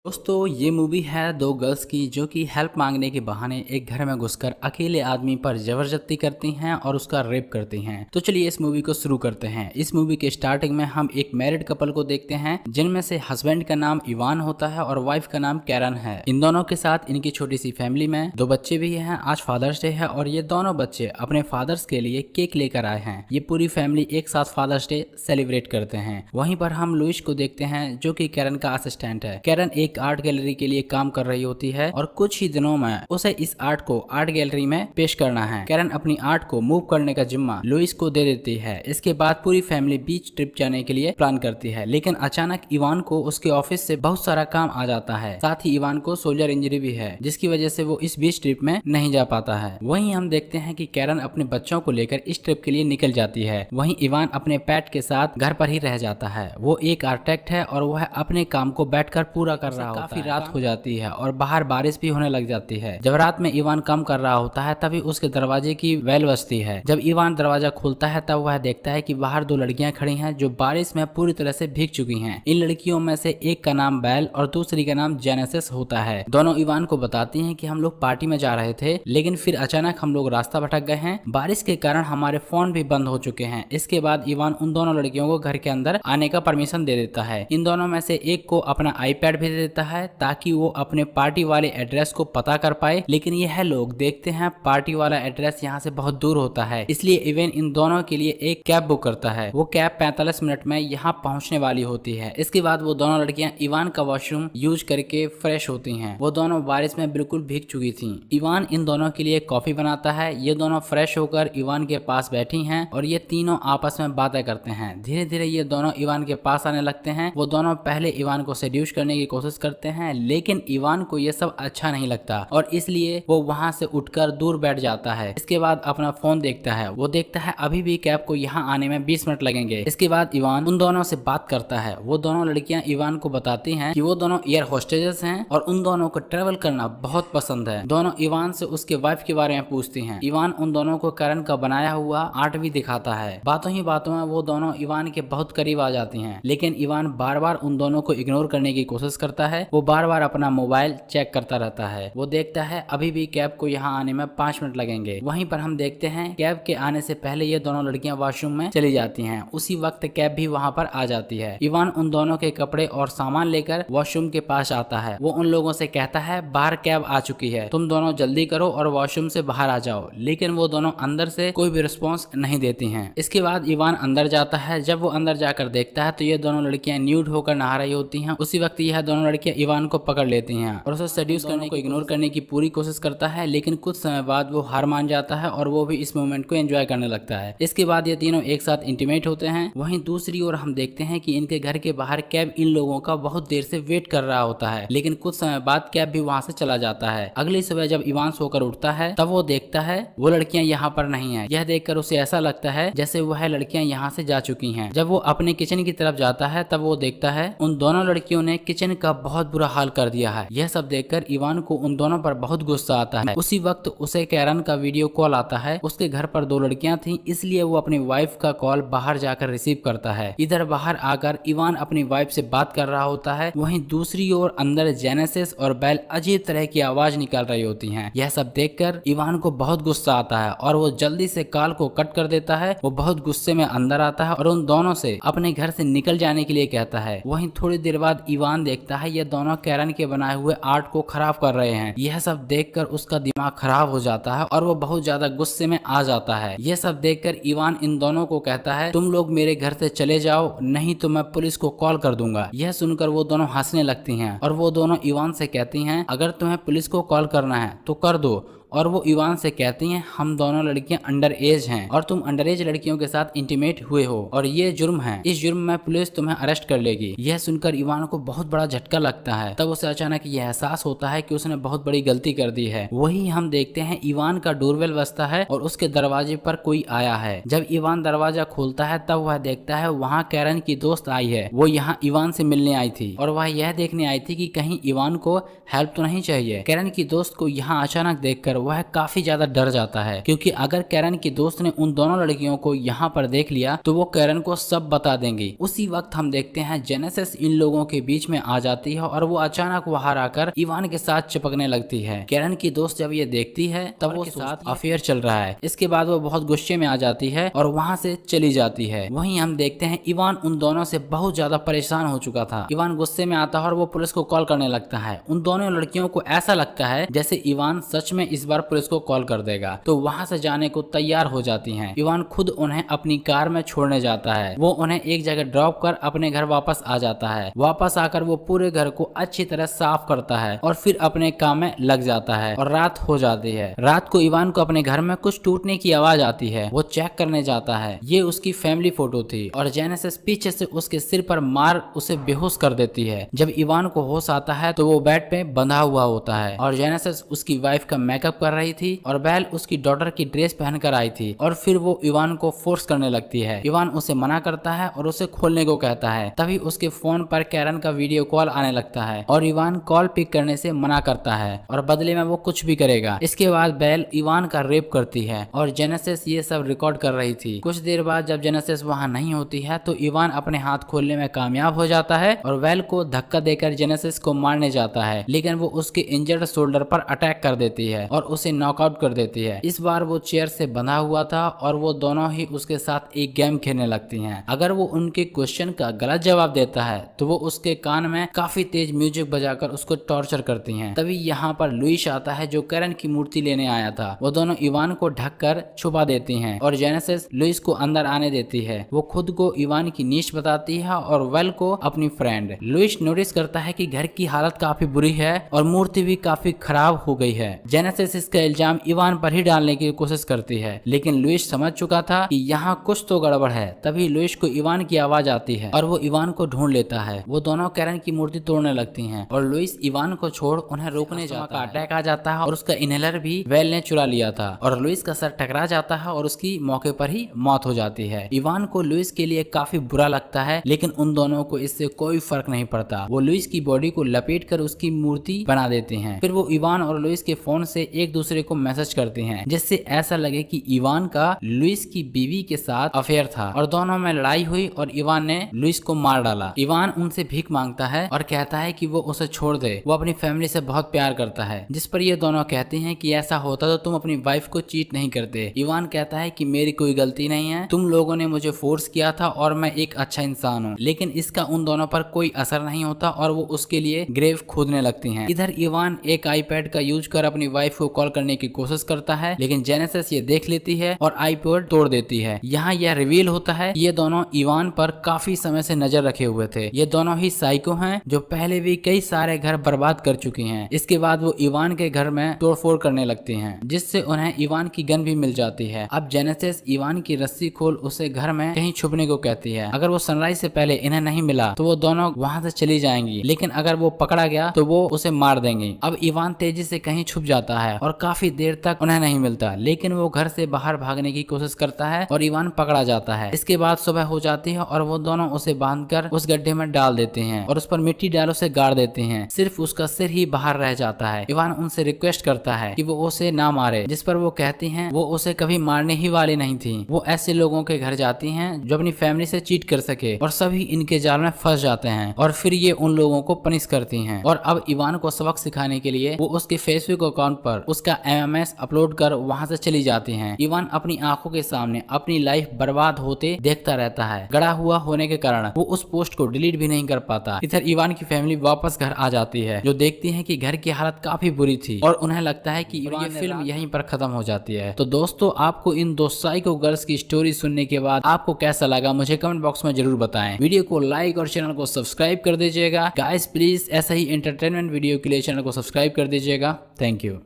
दोस्तों ये मूवी है दो गर्ल्स की जो कि हेल्प मांगने के बहाने एक घर में घुसकर अकेले आदमी पर जबरदस्ती करती हैं और उसका रेप करती हैं। तो चलिए इस मूवी को शुरू करते हैं। इस मूवी के स्टार्टिंग में हम एक मैरिड कपल को देखते हैं जिनमें से हस्बैंड का नाम इवान होता है और वाइफ का नाम कैरन है। इन दोनों के साथ इनकी छोटी सी फैमिली में दो बच्चे भी हैं। आज फादर्स डे है और ये दोनों बच्चे अपने फादर्स के लिए केक लेकर आए हैं। ये पूरी फैमिली एक साथ फादर्स डे सेलिब्रेट करते हैं। वहीं पर हम लुइस को देखते हैं जो कि कैरन का असिस्टेंट है। कैरन एक आर्ट गैलरी के लिए काम कर रही होती है और कुछ ही दिनों में उसे इस आर्ट को आर्ट गैलरी में पेश करना है। कैरन अपनी आर्ट को मूव करने का जिम्मा लुइस को दे देती है। इसके बाद पूरी फैमिली बीच ट्रिप जाने के लिए प्लान करती है, लेकिन अचानक इवान को उसके ऑफिस से बहुत सारा काम आ जाता है। साथ ही इवान को सोल्जर इंजरी भी है जिसकी वजह से वो इस बीच ट्रिप में नहीं जा पाता है। वहीं हम देखते हैं कि कैरन अपने बच्चों को लेकर इस ट्रिप के लिए निकल जाती है। वहीं इवान अपने पेट के साथ घर पर ही रह जाता है। वो एक आर्किटेक्ट है और वह अपने काम को बैठकर पूरा कर रहा होता है। काफी रात हो जाती है और बाहर बारिश भी होने लग जाती है। जब रात में इवान काम कर रहा होता है तभी उसके दरवाजे की बेल बजती है। जब इवान दरवाजा खोलता है तब वह देखता है कि बाहर दो लड़कियां खड़ी हैं जो बारिश में पूरी तरह से भीग चुकी हैं। इन लड़कियों में से एक का नाम बेल और दूसरी का नाम जेनेसिस होता है। दोनों इवान को बताती हैं कि हम लोग पार्टी में जा रहे थे, लेकिन फिर अचानक हम लोग रास्ता भटक गए हैं। बारिश के कारण हमारे फोन भी बंद हो चुके हैं। इसके बाद इवान उन दोनों लड़कियों को घर के अंदर आने का परमिशन दे देता है। इन दोनों में से एक को अपना आईपैड भी दे देता है ताकि वो अपने पार्टी वाले एड्रेस को पता कर पाए, लेकिन यह लोग देखते हैं पार्टी वाला एड्रेस यहाँ से बहुत दूर होता है। इसलिए इवन इन दोनों के लिए एक कैब बुक करता है। वो कैब 45 मिनट में यहाँ पहुँचने वाली होती है। इसके बाद वो दोनों लड़कियां इवान का वॉशरूम यूज करके फ्रेश होती हैं। वो दोनों बारिश में बिल्कुल भीग चुकी थी। इवान इन दोनों के लिए कॉफी बनाता है। ये दोनों फ्रेश होकर इवान के पास बैठी हैं और ये तीनों आपस में बातें करते हैं। धीरे धीरे ये दोनों इवान के पास आने लगते हैं। वो दोनों पहले इवान को सेड्यूस करने की कोशिश करते हैं, लेकिन इवान को ये सब अच्छा नहीं लगता और इसलिए वो वहां से उठकर दूर बैठ जाता है। इसके बाद अपना फोन देखता है। वो देखता है अभी भी कैब को यहाँ आने में 20 मिनट लगेंगे। इसके बाद इवान उन दोनों से बात करता है। वो दोनों लड़कियां इवान को बताती हैं कि वो दोनों एयर होस्टेजेस हैं और उन दोनों को ट्रेवल करना बहुत पसंद है। दोनों इवान से उसके वाइफ के बारे में पूछती हैं। इवान उन दोनों को कैरन का बनाया हुआ आर्ट भी दिखाता है। बातों ही बातों में वो दोनों इवान के बहुत करीब आ जाती हैं, लेकिन इवान बार बार उन दोनों को इग्नोर करने की कोशिश करता है। वो बार बार अपना मोबाइल चेक करता रहता है। वो देखता है अभी भी कैब को यहाँ आने में 5 मिनट लगेंगे। वहीं पर हम देखते हैं कैब के आने से पहले ये दोनों लड़कियां वॉशरूम में चली जाती हैं। उसी वक्त कैब भी वहां पर आ जाती है। इवान उन दोनों के कपड़े और सामान लेकर वॉशरूम के पास आता है। वो उन लोगों से कहता है बाहर कैब आ चुकी है, तुम दोनों जल्दी करो और वॉशरूम से बाहर आ जाओ, लेकिन वो दोनों अंदर से कोई भी रिस्पॉन्स नहीं देती हैं। इसके बाद इवान अंदर जाता है। जब वो अंदर जाकर देखता है तो ये दोनों लड़कियां न्यूड होकर नहा रही होती हैं। उसी वक्त यह दोनों लड़कियां इवान को पकड़ लेती हैं और उसे सेड्यूस करने को इग्नोर करने की पूरी कोशिश करता है, लेकिन कुछ समय बाद वो हार मान जाता है और वो भी इस मोमेंट को एंजॉय करने लगता है। इसके बाद ये तीनों एक साथ इंटीमेट होते हैं। वहीं दूसरी ओर हम देखते हैं कि इनके घर के बाहर कैब इन लोगों का बहुत देर से वेट कर रहा होता है, लेकिन कुछ समय बाद कैब भी वहां से चला जाता है। अगली सुबह जब इवान सोकर उठता है तब वो देखता है वो लड़कियां यहाँ पर नहीं है। यह देखकर उसे ऐसा लगता है जैसे वह लड़कियां यहाँ से जा चुकी हैं। जब वो अपने किचन की तरफ जाता है तब वो देखता है उन दोनों लड़कियों ने किचन का बहुत बुरा हाल कर दिया है। यह सब देखकर इवान को उन दोनों पर बहुत गुस्सा आता है। उसी वक्त उसे कैरन का वीडियो कॉल आता है। उसके घर पर दो लड़कियां थीं, इसलिए वो अपनी वाइफ का कॉल बाहर जाकर रिसीव करता है। इधर बाहर आकर इवान अपनी वाइफ से बात कर रहा होता है। वहीं दूसरी ओर अंदर जेनेसिस और बेल अजीब तरह की आवाज निकाल रही होती हैं। यह सब देखकर इवान को बहुत गुस्सा आता है और वो जल्दी से कॉल को कट कर देता है। वो बहुत गुस्से में अंदर आता है और उन दोनों से अपने घर से निकल जाने के लिए कहता है। वहीं थोड़ी देर बाद इवान देखता है ये दोनों कैरन के बनाए हुए आर्ट को खराब कर रहे हैं। यह सब देखकर उसका दिमाग खराब हो जाता है और वो बहुत ज्यादा गुस्से में आ जाता है। यह सब देखकर इवान इन दोनों को कहता है तुम लोग मेरे घर से चले जाओ, नहीं तो मैं पुलिस को कॉल कर दूंगा। यह सुनकर वो दोनों हंसने लगती हैं और वो दोनों इवान से कहती हैं अगर तुम्हें पुलिस को कॉल करना है तो कर दो। और वो इवान से कहती हैं हम दोनों लड़कियां अंडर एज हैं और तुम अंडर एज लड़कियों के साथ इंटीमेट हुए हो और ये जुर्म है। इस जुर्म में पुलिस तुम्हें अरेस्ट कर लेगी। यह सुनकर इवान को बहुत बड़ा झटका लगता है। तब उसे अचानक यह एहसास होता है कि उसने बहुत बड़ी गलती कर दी है। वही हम देखते हैं इवान का डोरबेल बजता है और उसके दरवाजे पर कोई आया है। जब इवान दरवाजा खोलता है तब वह देखता है वहाँ कैरन की दोस्त आई है। वो यहाँ इवान से मिलने आई थी और वह यह देखने आई थी कि कहीं इवान को हेल्प तो नहीं चाहिए। कैरन की दोस्त को यहाँ अचानक देखकर वह काफी ज्यादा डर जाता है, क्योंकि अगर कैरन की दोस्त ने उन दोनों लड़कियों को यहाँ पर देख लिया तो वो कैरन को सब बता देंगी। उसी वक्त हम देखते हैं जेनेसिस इन लोगों के बीच में आ जाती है और वो अचानक बाहर आकर इवान के साथ चिपकने लगती है। कैरन की दोस्त जब ये देखती है तब वो साथ अफेयर चल रहा है। इसके बाद वो बहुत गुस्से में आ जाती है और वहाँ से चली जाती है। वहीं हम देखते हैं इवान उन दोनों से बहुत ज्यादा परेशान हो चुका था। इवान गुस्से में आता है और वो पुलिस को कॉल करने लगता है। उन दोनों लड़कियों को ऐसा लगता है जैसे इवान सच में इस बार पुलिस को कॉल कर देगा, तो वहाँ से जाने को तैयार हो जाती हैं। इवान खुद उन्हें अपनी कार में छोड़ने जाता है। वो उन्हें एक जगह ड्रॉप कर अपने घर वापस आ जाता है। वापस आकर वो पूरे घर को अच्छी तरह साफ करता है और फिर अपने काम में लग जाता है और रात हो जाती है। रात को इवान को अपने घर में कुछ टूटने की आवाज आती है। वो चेक करने जाता है। ये उसकी फैमिली फोटो थी और जेनेसिस पीछे से उसके सिर पर मार उसे बेहोश कर देती है। जब इवान को होश आता है तो वो बेड पे बंधा हुआ होता है और जेनेसिस उसकी वाइफ का मेकअप कर रही थी और बेल उसकी डॉटर की ड्रेस पहनकर आई थी और फिर वो इवान को फोर्स करने लगती है। इवान उसे मना करता है और उसे खोलने को कहता है। तभी उसके फोन पर कैरन का वीडियो कॉल आने लगता है और इवान कॉल पिक करने से मना करता है और बदले में वो कुछ भी करेगा। इसके बाद बेल इवान का रेप करती है और जेनेसिस ये सब रिकॉर्ड कर रही थी। कुछ देर बाद जब जेनेसिस वहाँ नहीं होती है तो इवान अपने हाथ खोलने में कामयाब हो जाता है और बेल को धक्का देकर जेनेसिस को मारने जाता है, लेकिन वो उसके इंजर्ड शोल्डर पर अटैक कर देती है और उसे नॉकआउट कर देती है। इस बार वो चेयर से बंधा हुआ था और वो दोनों ही उसके साथ एक गेम खेलने लगती हैं। अगर वो उनके क्वेश्चन का गलत जवाब देता है तो वो उसके कान में काफी तेज म्यूजिक बजाकर उसको टॉर्चर करती हैं। तभी यहाँ पर लुइस आता है जो कैरन की मूर्ति लेने आया था। वो दोनों इवान को ढककर छुपा देती हैं और जेनेसिस लुइस को अंदर आने देती है। वो खुद को इवान की नीच बताती है और वेल को अपनी फ्रेंड। लुइस नोटिस करता है कि घर की हालत काफी बुरी है और मूर्ति भी काफी खराब हो गई है। जेनेसिस इसका इल्जाम इवान पर ही डालने की कोशिश करती है, लेकिन लुइस समझ चुका था कि यहाँ कुछ तो गड़बड़ है। तभी लुइस को इवान की आवाज आती है और वो इवान को ढूंढ लेता है। वो दोनों कैरन की मूर्ति तोड़ने लगती हैं और लुइस इवान को छोड़ उन्हें रोकने जाता है। अटैक आ जाता है और उसका इनहेलर भी वेल ने चुरा लिया था और लुइस का सर टकरा जाता है और उसकी मौके पर ही मौत हो जाती है। इवान को लुइस के लिए काफी बुरा लगता है, लेकिन उन दोनों को इससे कोई फर्क नहीं पड़ता। वो लुइस की बॉडी को लपेट कर उसकी मूर्ति बना देते हैं। फिर वो इवान और लुइस के फोन से एक दूसरे को मैसेज करते हैं, जिससे ऐसा लगे कि इवान का लुइस की बीवी के साथ अफेयर था और दोनों में लड़ाई हुई और इवान ने लुइस को मार डाला। इवान उनसे भीख मांगता है और कहता है कि वो उसे छोड़ दे। वो अपनी फैमिली से बहुत प्यार करता है, जिस पर ये दोनों कहते हैं कि ऐसा होता तो तुम अपनी वाइफ को चीट नहीं करते। इवान कहता है कि मेरी कोई गलती नहीं है, तुम लोगों ने मुझे फोर्स किया था और मैं एक अच्छा इंसान हूँ। लेकिन इसका उन दोनों पर कोई असर नहीं होता और वो उसके लिए ग्रेव खोदने लगती हैं। इधर इवान एक आईपैड का यूज कर अपनी वाइफ को कॉल करने की कोशिश करता है, लेकिन जेनेसिस ये देख लेती है और आईपैड तोड़ देती है। यहाँ यह रिवील होता है ये दोनों इवान पर काफी समय से नजर रखे हुए थे। ये दोनों ही साइको हैं जो पहले भी कई सारे घर बर्बाद कर चुकी हैं। इसके बाद वो इवान के घर में तोड़फोड़ करने लगती हैं, जिससे उन्हें इवान की गन भी मिल जाती है। अब जेनेसिस इवान की रस्सी खोल उसे घर में कहीं छुपने को कहती है। अगर वो सनराइज से पहले इन्हें नहीं मिला तो वो दोनों वहाँ से चली जाएंगी, लेकिन अगर वो पकड़ा गया तो वो उसे मार देंगे। अब इवान तेजी से कहीं छुप जाता है और काफी देर तक उन्हें नहीं मिलता, लेकिन वो घर से बाहर भागने की कोशिश करता है और इवान पकड़ा जाता है। इसके बाद सुबह हो जाती है और वो दोनों उसे बांधकर उस गड्ढे में डाल देते हैं और उस पर मिट्टी डाल उसे गाड़ देते हैं। सिर्फ उसका सिर ही बाहर रह जाता है। इवान उनसे रिक्वेस्ट करता है कि वो उसे ना मारे, जिस पर वो कहती हैं वो उसे कभी मारने ही वाली नहीं थी। वो ऐसे लोगों के घर जाती हैं जो अपनी फैमिली से चीट कर सके और सभी इनके जाल में फंस जाते हैं और फिर ये उन लोगों को पनिश करती हैं। और अब इवान को सबक सिखाने के लिए वो उसके फेसबुक अकाउंट पर उसका MMS अपलोड कर वहाँ से चली जाती हैं। इवान अपनी आंखों के सामने अपनी लाइफ बर्बाद होते देखता रहता है। गड़ा हुआ होने के कारण वो उस पोस्ट को डिलीट भी नहीं कर पाता। इधर इवान की फैमिली वापस घर आ जाती है, जो देखती है कि घर की हालत काफी बुरी थी और उन्हें लगता है कि ये फिल्म यहीं पर खत्म हो जाती है। तो दोस्तों, आपको इन दो साइको गर्ल्स की स्टोरी सुनने के बाद आपको कैसा लगा मुझे कमेंट बॉक्स में जरूर बताएं। वीडियो को लाइक और चैनल को सब्सक्राइब कर दीजिएगा। गाइस प्लीज ऐसा ही एंटरटेनमेंट वीडियो के लिए चैनल को सब्सक्राइब कर दीजिएगा। Thank you.